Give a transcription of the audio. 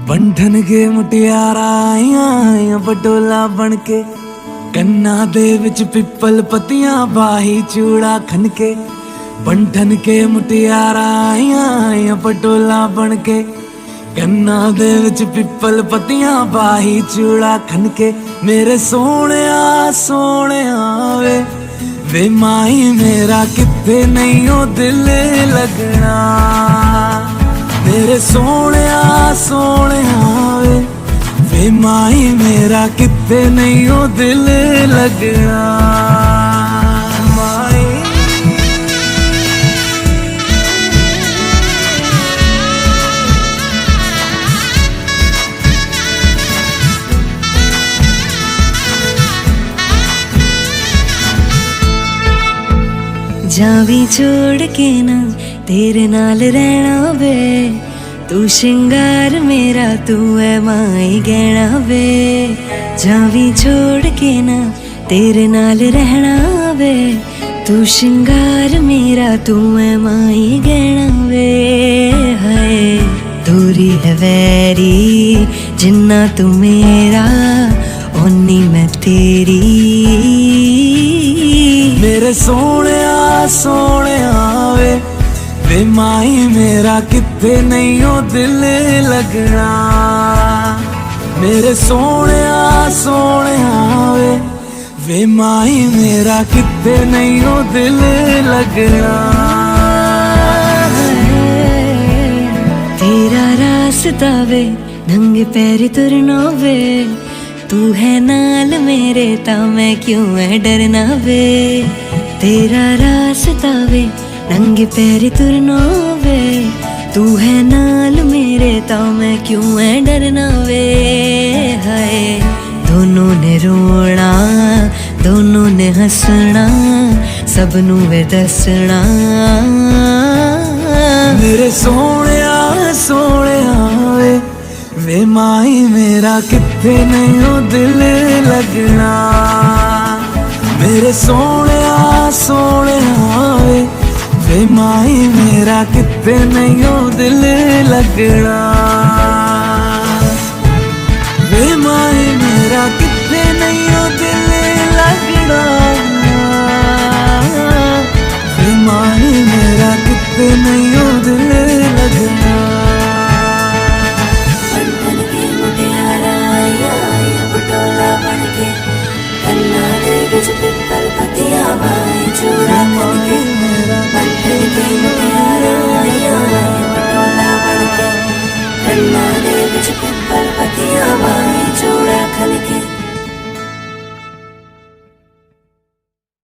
बंधन के मुटियारा आईया पटोला बन के कन्ना दे विच पिपल पतियां बाही चूड़ा खनके। बंधन के मुटियारा आईया पटोला बन के कन्ना दे विच पिपल पतियां बाही चूड़ा खनके। मेरे सोने सोने वे माही मेरा किथे नहीं ओ दिल लगना। मेरे सोने सोने वे माही मेरा किथे नहीं ओ दिल लगना। माही जावी छोड़ के ना तेरे नाल रहना वे। तू श्रृंगार मेरा तू है माई गहना वे। जावी छोड़ के ना तेरे नाल रहना वे। तू श्रृंगार मेरा तू है माई गहना वे। हाय दूरी है वैरी जिन्ना तू मेरा ओनी मैं तेरी। मेरे सोने सोने वे माही मेरा किथे नहीं ओ दिल लगना। मेरे सोने सोने वे माही मेरा किथे नहीं ओ दिल लगना। तेरा रास्ता वे नंगे पैरी तुरना वे। तू है नाल मेरे ता मैं क्यों है डरना वे। तेरा रास्ता वे नंगे पैरी तुरना वे। तू है नाल मेरे ता मैं क्यों है डरना वे। हाय दोनों ने रोना दोनों ने हंसना सबनू वे दसना। मेरे सोने सोने वे माही मेरा किथे नहीं ओ दिल लगना। मेरे सोने सोने वे माही मेरा किथे नहीं ओ दिल लगना। वे माही मेरा किथे नहीं ओ दिल लगना। वे माही मेरा किथे नहीं ओ दिल लगना।